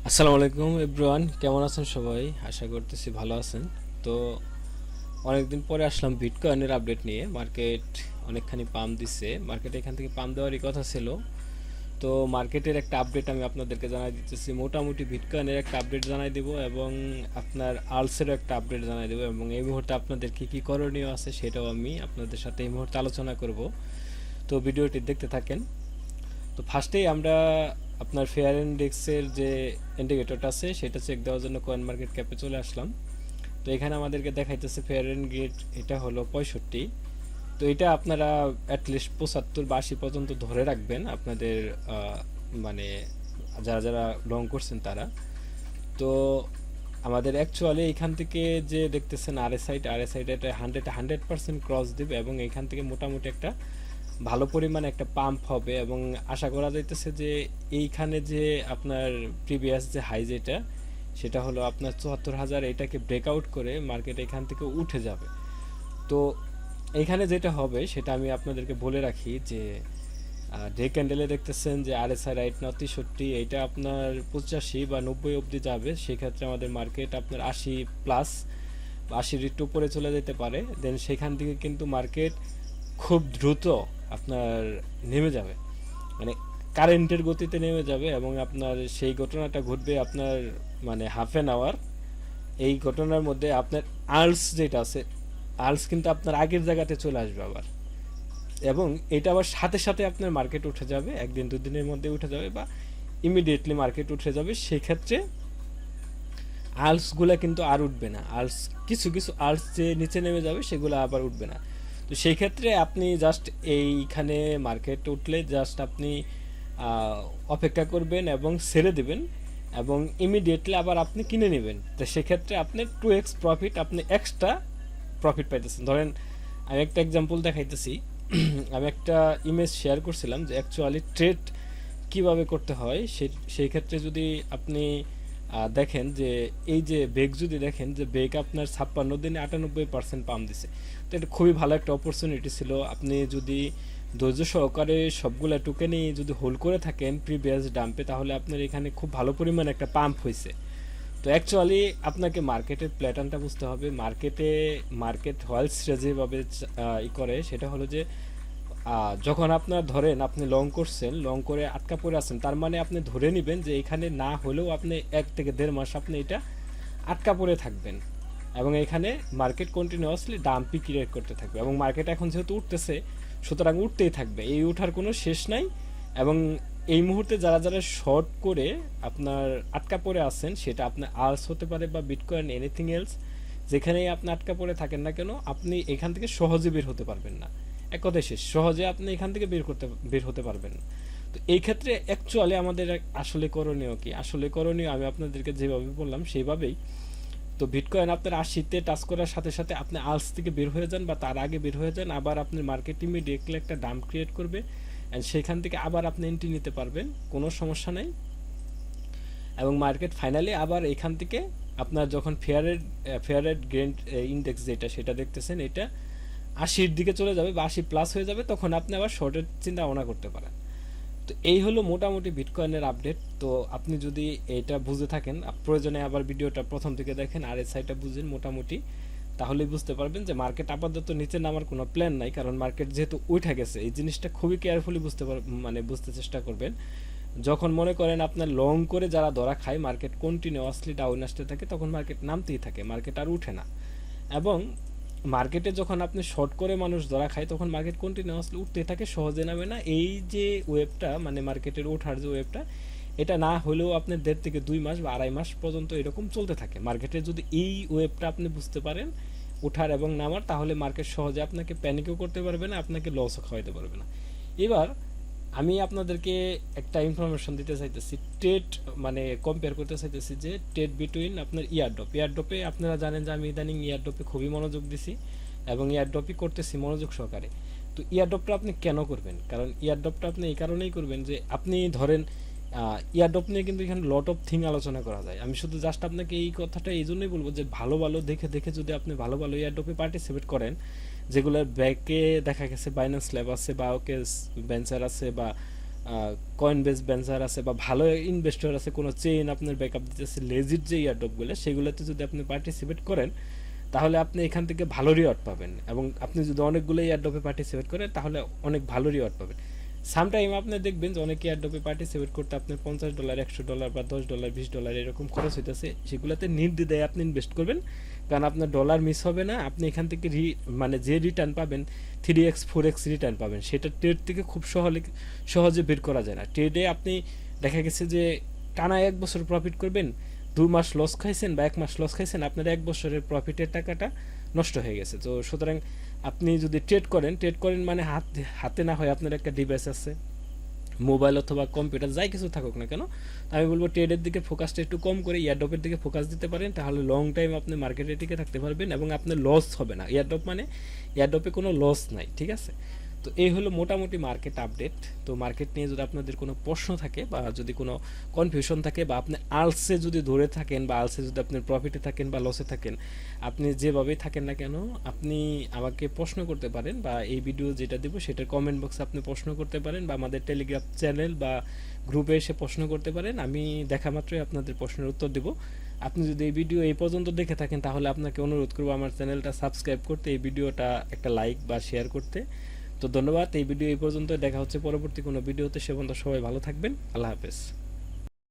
আসসালামু আলাইকুম এভরিওয়ান, কেমন আছেন সবাই? আশা করতেছি ভালো আছেন। তো অনেকদিন পরে আসলাম বিটকয়েনের আপডেট নিয়ে। মার্কেট অনেকখানি পাম্প দিচ্ছে, মার্কেটে এখান থেকে পাম্প দেওয়ারই কথা ছিল। তো মার্কেটের একটা আপডেট আমি আপনাদেরকে জানাই দিতেছি। মোটামুটি বিটকয়েনের একটা আপডেট জানাই দেব এবং আপনার আলসেরও একটা আপডেট জানাই দেবো, এবং এই মুহূর্তে আপনাদের কী কী করণীয় আছে সেটাও আমি আপনাদের সাথে এই মুহূর্তে আলোচনা করব। তো ভিডিওটি দেখতে থাকেন। তো ফার্স্টেই আমরা আপনার ফেয়ার ইন্ডেক্সের যে ইন্ডিকেটরটা আছে সেটা চেক দেওয়ার জন্য কয়েন মার্কেট ক্যাপে চলে আসলাম। তো এখানে আমাদেরকে দেখাইতেছে ফেয়ার গেট, এটা হলো 65। তো এটা আপনারা অ্যাটলিস্ট 75 বা 80 পর্যন্ত ধরে রাখবেন আপনাদের মানে যারা যারা লং করছেন তারা। তো আমাদের অ্যাকচুয়ালি এখান থেকে যে দেখতেছেন আরএসআইটা এটা 100% ক্রস দিবে এবং এখান থেকে মোটামুটি একটা ভালো পরিমাণে একটা পাম্প হবে, এবং আশা করা যাইতেছে যে এইখানে যে আপনার প্রিভিয়াস যে হাই যেটা সেটা হলো আপনার 74,000, এটাকে ব্রেকআউট করে মার্কেট এখান থেকে উঠে যাবে। তো এইখানে যেটা হবে সেটা আমি আপনাদেরকে বলে রাখি যে ডে ক্যান্ডেলে দেখতেছেন যে আরএসআই রাইট নাও 63, এইটা আপনার 85 বা 90 অবধি যাবে। সেক্ষেত্রে আমাদের মার্কেট আপনার 80 প্লাস, 80-র একটু উপরে চলে যেতে পারে। দেন সেখান থেকে কিন্তু মার্কেট খুব দ্রুত আপনার নেমে যাবে, মানে কারেন্টের গতিতে নেমে যাবে, এবং আপনার সেই ঘটনাটা ঘটবে আপনার মানে হাফ অ্যান আওয়ার। এই ঘটনার মধ্যে আপনার আর্লস যেটা আছে, আর্লস কিন্তু আপনার আগের জায়গাতে চলে আসবে আবার, এবং এটা আবার সাথে সাথে আপনার মার্কেট উঠে যাবে, একদিন দুদিনের মধ্যে উঠে যাবে বা ইমিডিয়েটলি মার্কেট উঠে যাবে। সেক্ষেত্রে আর্লসগুলো কিন্তু আর উঠবে না। আর্লস কিছু কিছু আর্লস যে নিচে নেমে যাবে সেগুলো আবার উঠবে না। তো সেই ক্ষেত্রে আপনি জাস্ট এইখানে মার্কেট উঠলে জাস্ট আপনি অপেক্ষা করবেন এবং ছেড়ে দেবেন, এবং ইমিডিয়েটলি আবার আপনি কিনে নেবেন। তো সেক্ষেত্রে আপনি 2x প্রফিট, আপনি এক্সট্রা প্রফিট পাইতেছেন। ধরেন আমি একটা এক্সাম্পল দেখাইতেছি। আমি একটা ইমেজ শেয়ার করছিলাম যে অ্যাকচুয়ালি ট্রেড কিভাবে করতে হয়। সেই ক্ষেত্রে যদি আপনি দেখেন যে এই যে বেগ, যদি দেখেন যে বেগ আপনার 56 দিনে 98% পাম্প দিছে। তো এটা খুবই ভালো একটা অপরচুনিটি ছিল। আপনি যদি ধৈর্য সহকারে সবগুলা টোকেনই যদি হোল্ড করে থাকেন প্রিভিয়াস ডাম্পে, তাহলে আপনার এখানে খুব ভালো পরিমাণে একটা পাম্প হয়েছে। তো অ্যাকচুয়ালি আপনাকে মার্কেটের প্যাটার্নটা বুঝতে হবে। মার্কেট হোয়াইলসরা যেভাবে করে সেটা হলো যে যখন আপনার ধরেন আপনি লং করছেন, লং করে আটকা পড়ে আছেন, তার মানে আপনি ধরে নেবেন যে এখানে না হলেও আপনি 1 থেকে 1.5 মাস আপনি এটা আটকা পড়ে থাকবেন, এবং এখানে মার্কেট কন্টিনিউয়াসলি ডাম্পি ক্রিয়েট করতে থাকবে, এবং মার্কেট এখন যেহেতু উঠতেছে সুতরাং উঠতেই থাকবে, এই উঠার কোনো শেষ নাই। এবং এই মুহূর্তে যারা যারা শর্ট করে আপনার আটকা পড়ে আছেন, সেটা আপনার আর্স হতে পারে বা বিটকয়েন এনিথিং এলস, যেখানেই আপনি আটকা পড়ে থাকেন না কেন, আপনি এখান থেকে সহজে বের হতে পারবেন না। এক কথায় শেষ, সহজে আপনি এখান থেকে বের হতে পারবেন না। তো এই ক্ষেত্রে অ্যাকচুয়ালি আমাদের আসলে করণীয় কি? আসলে করণীয় আমি আপনাদেরকে যেভাবে বললাম সেইভাবেই। তো বিটকয়েন আপনার 80-তে টাচ করার সাথে সাথে আপনি আলস থেকে বের হয়ে যান বা তার আগে বের হয়ে যান, আবার আপনার মার্কেট ইমিডিয়েটলি একটা ডাম্প ক্রিয়েট করবে, অ্যান্ড সেখান থেকে আবার আপনি এন্ট্রি নিতে পারবেন, কোনো সমস্যা নেই। এবং মার্কেট ফাইনালি আবার এখান থেকে আপনার যখন ফেয়ারেড গ্রেন্ড ইন্ডেক্স যেটা সেটা দেখতেছেন, এটা 80-র দিকে চলে যাবে বা 80 প্লাস হয়ে যাবে, তখন আপনি আবার শর্টের চিন্তা ভাবনা করতে পারেন। তো এই হলো মোটামুটি বিটকয়েনের আপডেট। তো আপনি যদি এটা বুঝে থাকেন, প্রয়োজনে আবার ভিডিওটা প্রথম থেকে দেখেন আর এই সাইডটা বুঝেন মোটামুটি, তাহলেই বুঝতে পারবেন যে মার্কেট আপাতত নিচে নামার কোনো প্ল্যান নাই, কারণ মার্কেট যেহেতু উঠে গেছে। এই জিনিসটা খুবই কেয়ারফুলি বুঝতে চেষ্টা করবেন। যখন মনে করেন আপনার লং করে যারা ধরা খায়, মার্কেট কন্টিনিউয়াসলি ডাউন আসতে থাকে, তখন মার্কেট নামতেই থাকে, মার্কেট আর উঠে না। এবং মার্কেটে যখন আপনি শর্ট করে মানুষ ধরা খায়, তখন মার্কেট কন্টিনিউয়াসলি উঠতে থাকে, সহজে নামে না। এই যে ওয়েবটা, মানে মার্কেটের ওঠার যে ওয়েবটা, এটা না হলেও আপনার 1.5 থেকে 2 মাস বা 2.5 মাস পর্যন্ত এরকম চলতে থাকে। মার্কেটে যদি এই ওয়েবটা আপনি বুঝতে পারেন, ওঠার এবং নামার, তাহলে মার্কেট সহজে আপনাকে প্যানিকও করতে পারবে না, আপনাকে লসও খাওয়াইতে পারবে না। এবার আমি আপনাদেরকে একটা ইনফরমেশন দিতে চাইতেছি, ট্রেড মানে কম্পেয়ার করতে চাইতেছি যে ট্রেড বিটুইন আপনার ইয়ারড্রপে আপনারা জানেন যে আমি ইদানিং ইয়ারড্রপে খুবই মনোযোগ দিছি এবং ইয়ারড্রপই করতেছি মনোযোগ সহকারে। তো ইয়ারড্রপটা আপনি কেন করবেন? কারণ ইয়ারড্রপটা আপনি এই কারণেই করবেন যে আপনি ধরেন ইয়ারড্রপ নিয়ে কিন্তু এখানে লট অফ থিং আলোচনা করা যায়। আমি শুধু জাস্ট আপনাকে এই কথাটা এই জন্যই বলবো যে ভালো ভালো দেখে দেখে যদি আপনি ভালো ভালো ইয়ারড্রপে পার্টিসিপেট করেন, যেগুলোর ব্যাকে দেখা গেছে বাইন্যান্স ল্যাব আছে বা ওকে ভেঞ্চার আছে বা কয়েনবেস ভেঞ্চার আছে বা ভালো ইনভেস্টর আছে, কোনো চেইন আপনার ব্যাকআপ দিতেছে, লেজিট যে ইয়ারড্রপগুলো সেগুলোতে যদি আপনি পার্টিসিপেট করেন তাহলে আপনি এখান থেকে ভালো রিওয়ার্ড পাবেন। এবং আপনি যদি অনেকগুলো এয়ারড্রপে পার্টিসিপেট করেন তাহলে অনেক ভালো রিওয়ার্ড পাবেন। সামটাইম আপনি দেখবেন যে অনেকে এয়ারড্রপে পার্টিসিপেট করতে আপনার $50, $100 বা $10, $20 এরকম খরচ হইতেছে, সেগুলোতে নির্দ্বিধায় আপনি ইনভেস্ট করবেন, কারণ আপনার ডলার মিস হবে না। আপনি এখান থেকে মানে যে রিটার্ন পাবেন 3x 4x রিটার্ন পাবেন, সেটা ট্রেড থেকে খুব সহজে বের করা যায় না। ট্রেডে আপনি দেখা গেছে যে টানা 1 বছর প্রফিট করবেন, 2 মাস লস খাইছেন বা 1 মাস লস খাইছেন, আপনার 1 বছরের প্রফিটের টাকাটা নষ্ট হয়ে গেছে। তো সুতরাং আপনি যদি ট্রেড করেন মানে হাতে না হয় আপনার একটা ডিভাইস আছে, মোবাইল অথবা কম্পিউটার যাই কিছু থাকুক না কেন, আমি বলবো ট্রেডের দিকে ফোকাসটা একটু কম করে এয়ারড্রপের দিকে ফোকাস দিতে পারেন, তাহলে লং টাইম আপনি মার্কেটে টিকে থাকতে পারবেন এবং আপনার লস হবে না। এয়ারড্রপ মানে এয়ারড্রপে কোনো লস নাই, ঠিক আছে? তো এই হলো মোটামুটি মার্কেট আপডেট। তো মার্কেট নিয়ে যদি আপনাদের কোনো প্রশ্ন থাকে বা যদি কোনো কনফিউশন থাকে বা আপনি আলসে যদি ধরে থাকেন বা আলসে যদি আপনি প্রফিটে থাকেন বা লসে থাকেন, আপনি যেভাবেই থাকেন না কেন আপনি আমাকে প্রশ্ন করতে পারেন, বা এই ভিডিও যেটা দেবো সেটার কমেন্ট বক্সে আপনি প্রশ্ন করতে পারেন, বা আমাদের টেলিগ্রাম চ্যানেল বা গ্রুপে এসে প্রশ্ন করতে পারেন। আমি দেখা মাত্রই আপনাদের প্রশ্নের উত্তর দেবো। আপনি যদি এই ভিডিও এই পর্যন্ত দেখে থাকেন তাহলে আপনাকে অনুরোধ করবো আমার চ্যানেলটা সাবস্ক্রাইব করতে, এই ভিডিওটা একটা লাইক বা শেয়ার করতে। তো ধন্যবাদ। এই ভিডিও এই পর্যন্ত, দেখা হচ্ছে পরবর্তী কোনো ভিডিওতে। সে পর্যন্ত সবাই ভালো থাকবেন। আল্লাহ হাফেজ।